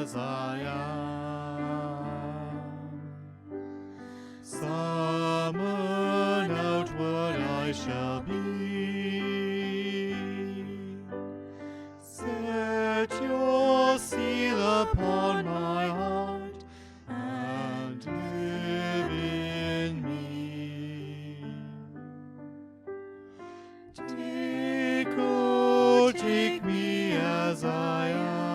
as I am. Summoned outward I shall be. Set your seal upon my heart and live in me. Take me as I am.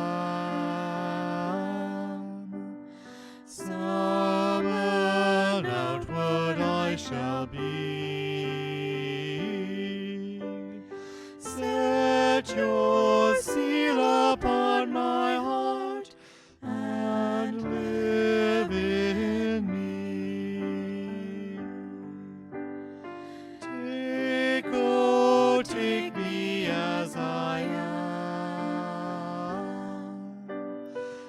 Summoned outward I shall be. Set your seal upon my heart and live in me. Take me as I am.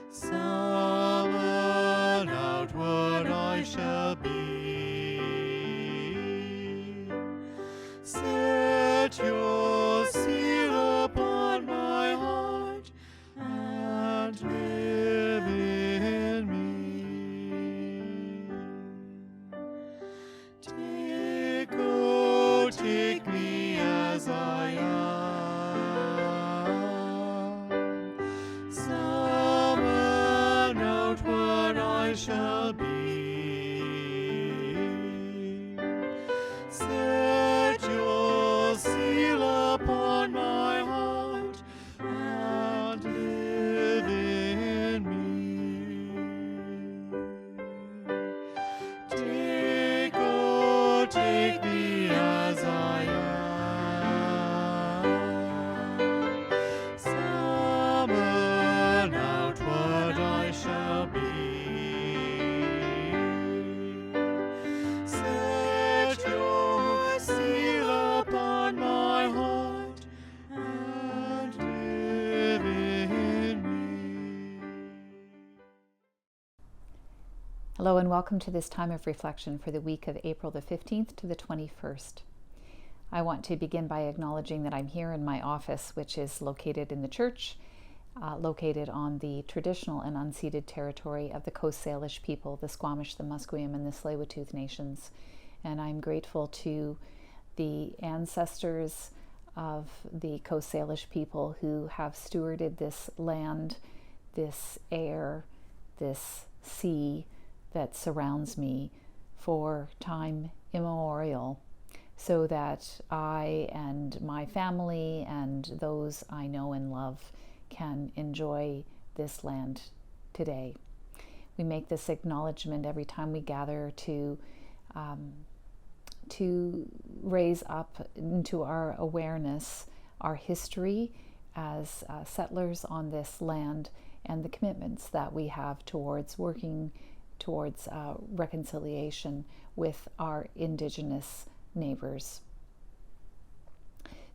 Summoned outward I shall be. Set your seal upon my heart and live in me. Take me as I am. Summoned outward I shall be. Set your seal upon my heart and live in me. Take me as I am. Summoned outward I shall be. Set your seal upon my heart and live in me. Hello and welcome to this time of reflection for the week of April the 15th to the 21st. I want to begin by acknowledging that I'm here in my office, which is located in the church, located on the traditional and unceded territory of the Coast Salish people, the Squamish, the Musqueam, and the Tsleil-Waututh nations. And I'm grateful to the ancestors of the Coast Salish people who have stewarded this land, this air, this sea that surrounds me for time immemorial, so that I and my family and those I know and love can enjoy this land today. We make this acknowledgement every time we gather to raise up into our awareness our history as settlers on this land and the commitments that we have towards working towards reconciliation with our Indigenous neighbors.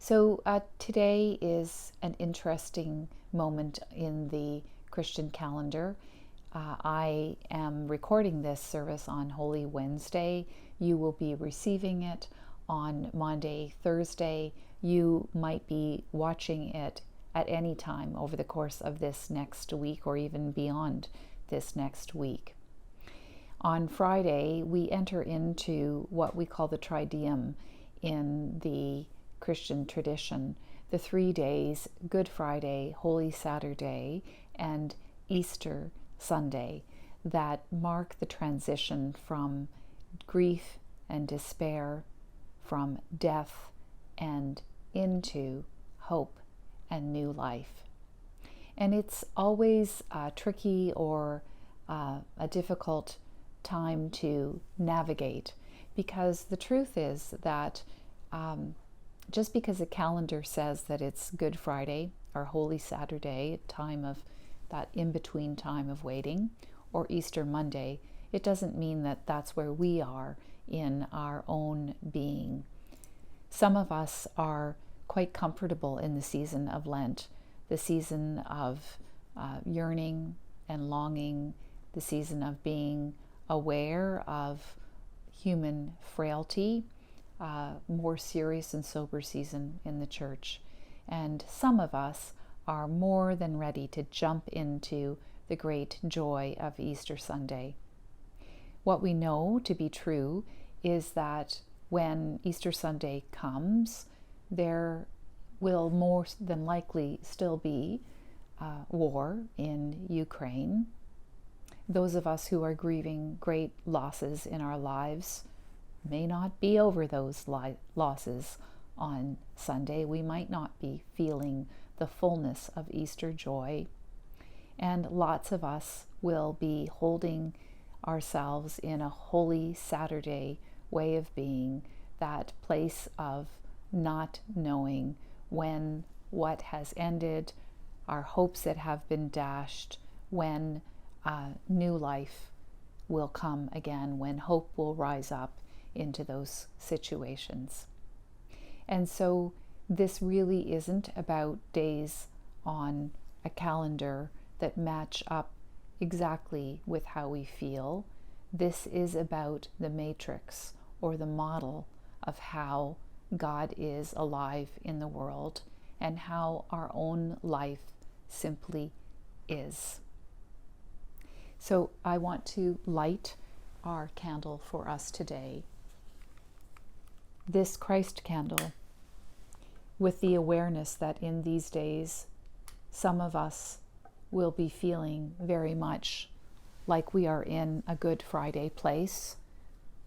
So today is an interesting moment in the Christian calendar. I am recording this service on Holy Wednesday. You will be receiving it on Monday, Thursday. You might be watching it at any time over the course of this next week or even beyond this next week. On Friday, we enter into what we call the Triduum in the Christian tradition, the 3 days, Good Friday, Holy Saturday, and Easter Sunday, that mark the transition from grief and despair, from death and into hope and new life. And it's always tricky or a difficult time to navigate, because the truth is that just because a calendar says that it's Good Friday or Holy Saturday, time of that in-between time of waiting, or Easter Monday, it doesn't mean that that's where we are in our own being. Some of us are quite comfortable in the season of Lent, the season of yearning and longing, the season of being aware of human frailty, more serious and sober season in the church. And some of us are more than ready to jump into the great joy of Easter Sunday. What we know to be true is that when Easter Sunday comes, there will more than likely still be war in Ukraine. Those of us who are grieving great losses in our lives may not be over those losses on Sunday. We might not be feeling the fullness of Easter joy. And lots of us will be holding ourselves in a Holy Saturday way of being, that place of not knowing when what has ended, our hopes that have been dashed, when new life will come again, when hope will rise up into those situations. And so this really isn't about days on a calendar that match up exactly with how we feel. This is about the matrix, or the model of how God is alive in the world and how our own life simply is. So I want to light our candle for us today. This Christ candle, with the awareness that in these days, some of us will be feeling very much like we are in a Good Friday place,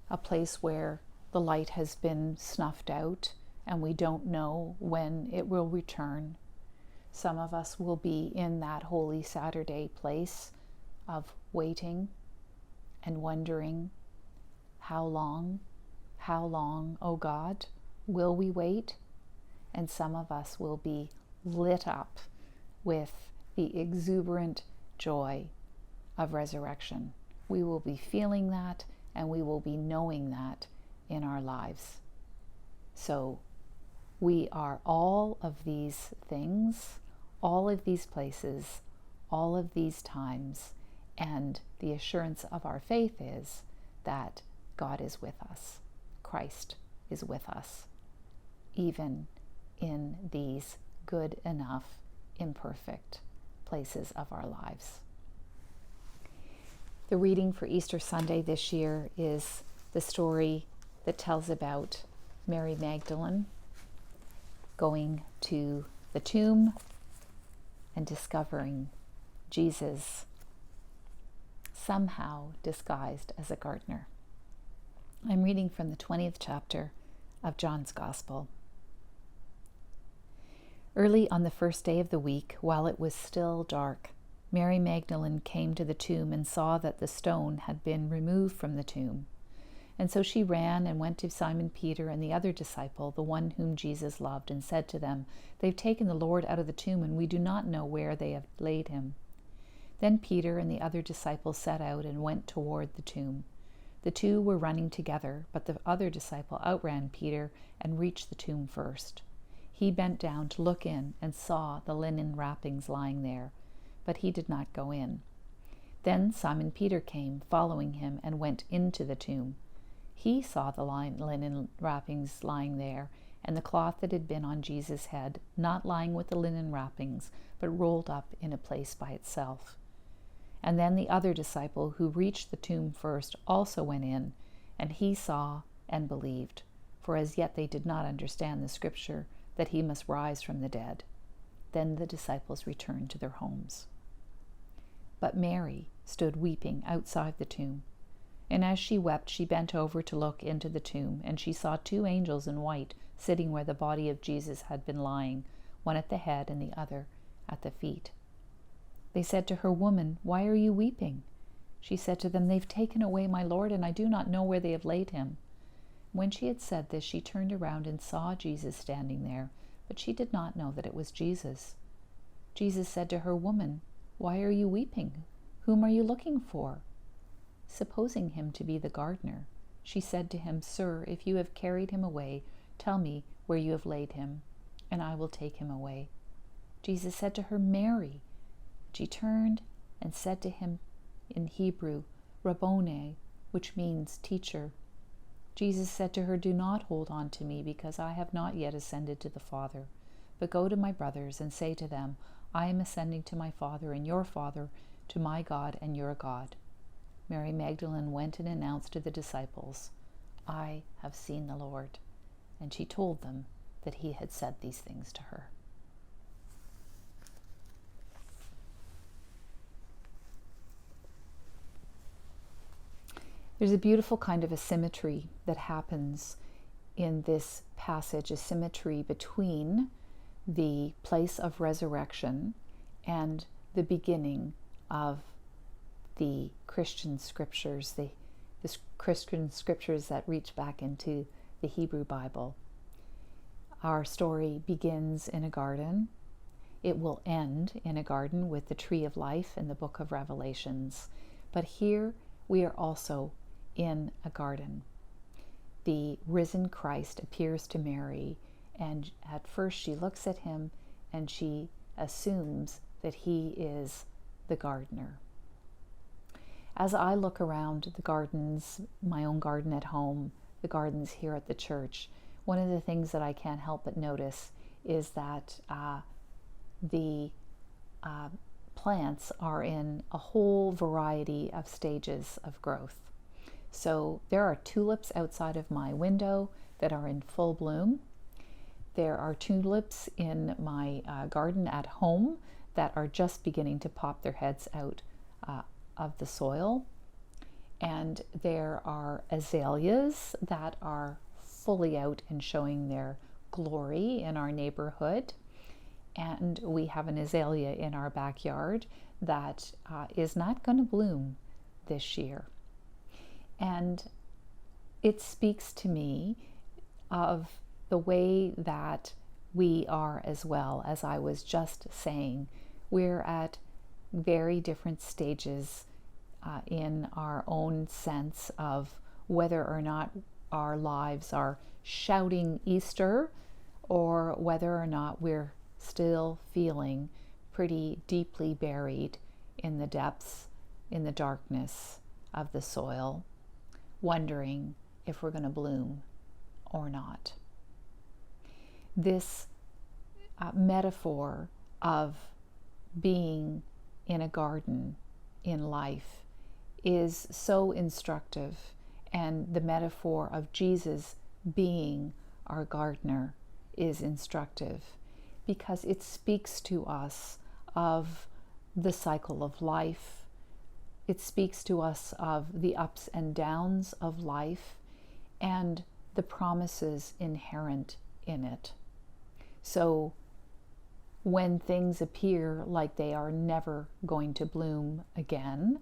a place where the light has been snuffed out and we don't know when it will return. Some of us will be in that Holy Saturday place of waiting and wondering, how long, oh God, will we wait? And some of us will be lit up with the exuberant joy of resurrection. We will be feeling that, and we will be knowing that in our lives. So we are all of these things, all of these places, all of these times, and the assurance of our faith is that God is with us. Christ is with us, even in these good enough, imperfect places of our lives. The reading for Easter Sunday this year is the story that tells about Mary Magdalene going to the tomb and discovering Jesus somehow disguised as a gardener. I'm reading from the 20th chapter of John's Gospel. Early on the first day of the week, while it was still dark, Mary Magdalene came to the tomb and saw that the stone had been removed from the tomb. And so she ran and went to Simon Peter and the other disciple, the one whom Jesus loved, and said to them, "They've taken the Lord out of the tomb, and we do not know where they have laid him." Then Peter and the other disciple set out and went toward the tomb. The two were running together, but the other disciple outran Peter and reached the tomb first. He bent down to look in and saw the linen wrappings lying there, but he did not go in. Then Simon Peter came, following him, and went into the tomb. He saw the linen wrappings lying there, and the cloth that had been on Jesus' head, not lying with the linen wrappings, but rolled up in a place by itself. And then the other disciple, who reached the tomb first, also went in, and he saw and believed, for as yet they did not understand the scripture that he must rise from the dead. Then the disciples returned to their homes. But Mary stood weeping outside the tomb. And as she wept, she bent over to look into the tomb, and she saw two angels in white sitting where the body of Jesus had been lying, one at the head and the other at the feet. They said to her, "Woman, why are you weeping?" She said to them, "They've taken away my Lord, and I do not know where they have laid him." When she had said this, she turned around and saw Jesus standing there, but she did not know that it was Jesus. Jesus said to her, "Woman, why are you weeping? Whom are you looking for?" Supposing him to be the gardener, she said to him, "Sir, if you have carried him away, tell me where you have laid him, and I will take him away." Jesus said to her, "Mary." She turned and said to him in Hebrew, "Rabboni," which means teacher. Jesus said to her, "Do not hold on to me, because I have not yet ascended to the Father. But go to my brothers and say to them, I am ascending to my Father and your Father, to my God and your God." Mary Magdalene went and announced to the disciples, "I have seen the Lord." And she told them that he had said these things to her. There's a beautiful kind of a symmetry that happens in this passage, a symmetry between the place of resurrection and the beginning of the Christian scriptures, the Christian scriptures that reach back into the Hebrew Bible. Our story begins in a garden. It will end in a garden with the tree of life in the book of Revelations. But here we are also in a garden. The risen Christ appears to Mary, and at first she looks at him and she assumes that he is the gardener. As I look around the gardens, my own garden at home, the gardens here at the church, one of the things that I can't help but notice is that the plants are in a whole variety of stages of growth. So there are tulips outside of my window that are in full bloom. There are tulips in my garden at home that are just beginning to pop their heads out of the soil. And there are azaleas that are fully out and showing their glory in our neighborhood. And we have an azalea in our backyard that is not going to bloom this year. And it speaks to me of the way that we are as well. As I was just saying, we're at very different stages in our own sense of whether or not our lives are shouting Easter or whether or not we're still feeling pretty deeply buried in the depths, in the darkness of the soil, wondering if we're going to bloom or not. This metaphor of being in a garden in life is so instructive, and the metaphor of Jesus being our gardener is instructive because it speaks to us of the cycle of life. It speaks to us of the ups and downs of life and the promises inherent in it. So when things appear like they are never going to bloom again,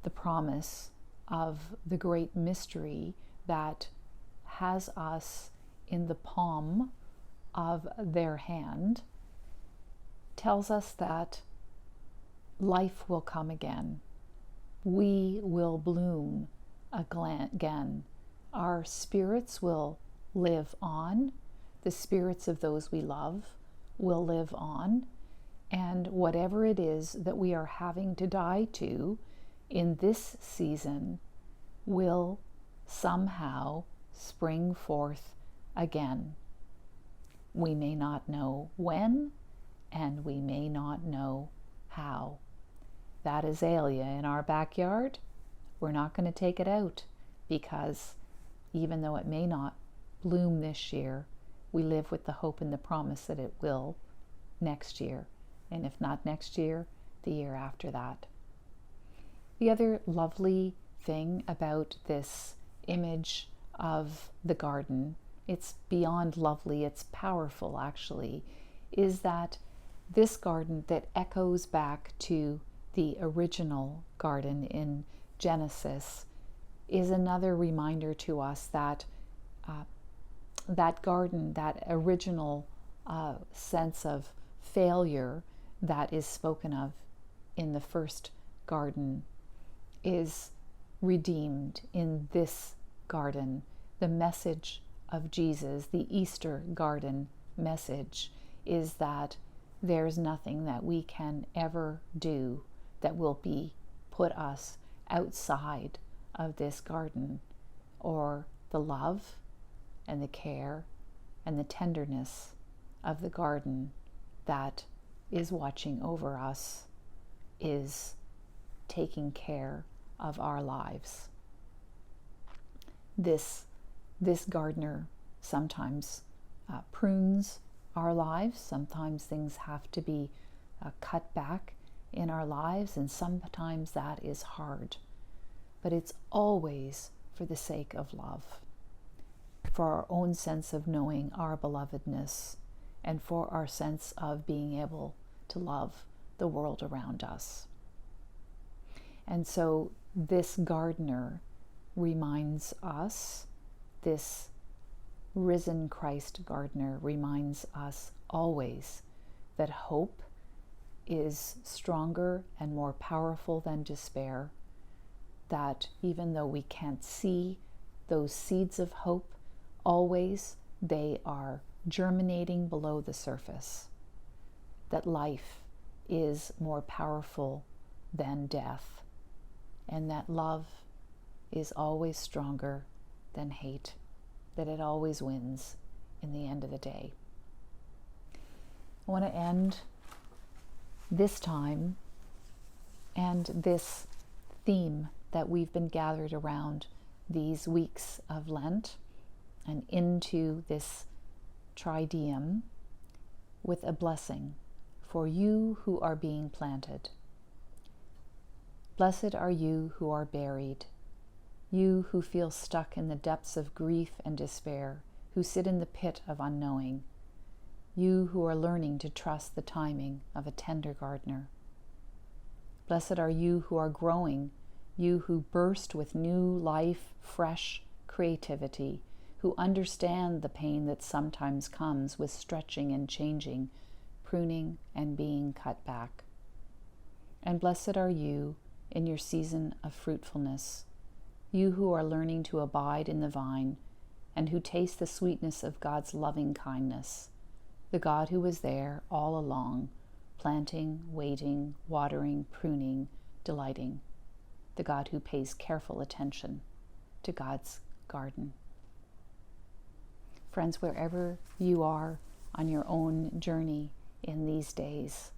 the promise of the great mystery that has us in the palm of their hand tells us that life will come again. We will bloom again. Our spirits will live on. The spirits of those we love will live on. And whatever it is that we are having to die to in this season will somehow spring forth again. We may not know when, and we may not know how. That azalea in our backyard, we're not going to take it out because even though it may not bloom this year, we live with the hope and the promise that it will next year. And if not next year, the year after that. The other lovely thing about this image of the garden, it's beyond lovely, it's powerful actually, is that this garden that echoes back to the original garden in Genesis is another reminder to us that that garden, that original sense of failure that is spoken of in the first garden is redeemed in this garden. The message of Jesus, the Easter garden message, is that there's nothing that we can ever do that will put us outside of this garden, or the love and the care and the tenderness of the garden that is watching over us is taking care of our lives. This gardener sometimes prunes our lives. Sometimes things have to be cut back in our lives, and sometimes that is hard. But it's always for the sake of love, for our own sense of knowing our belovedness, and for our sense of being able to love the world around us. And so this gardener reminds us, this risen Christ gardener reminds us always that hope is stronger and more powerful than despair, that even though we can't see those seeds of hope, always they are germinating below the surface, that life is more powerful than death, and that love is always stronger than hate, that it always wins in the end of the day. I want to end this time and this theme that we've been gathered around these weeks of Lent and into this Triduum with a blessing for you who are being planted. Blessed are you who are buried, you who feel stuck in the depths of grief and despair, who sit in the pit of unknowing, you who are learning to trust the timing of a tender gardener. Blessed are you who are growing, you who burst with new life, fresh creativity, who understand the pain that sometimes comes with stretching and changing, pruning and being cut back. And blessed are you in your season of fruitfulness, you who are learning to abide in the vine and who taste the sweetness of God's loving kindness, the God who was there all along, planting, waiting, watering, pruning, delighting, the God who pays careful attention to God's garden. Friends, wherever you are on your own journey in these days,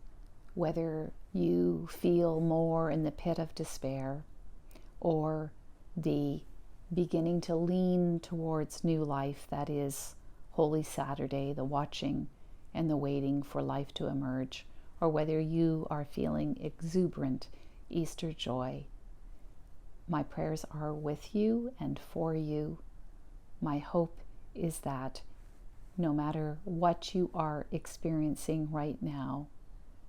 whether you feel more in the pit of despair or the beginning to lean towards new life, that is Holy Saturday, the watching and the waiting for life to emerge, or whether you are feeling exuberant Easter joy, my prayers are with you and for you. My hope is that no matter what you are experiencing right now,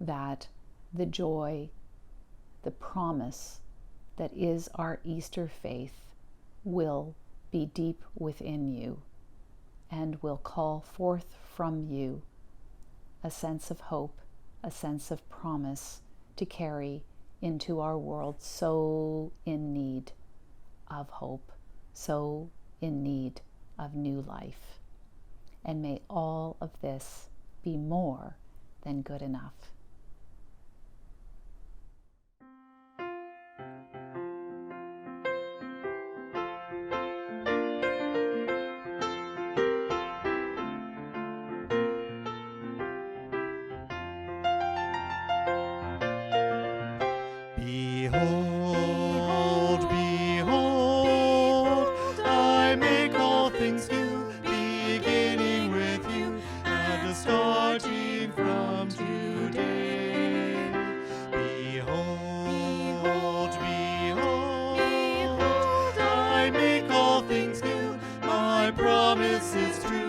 that the joy, the promise that is our Easter faith will be deep within you and will call forth from you a sense of hope, a sense of promise to carry into our world so in need of hope, so in need of new life. And may all of this be more than good enough. Behold, behold, I make all things new, beginning with you, and starting from today. Behold, behold, I make all things new, my promise is true.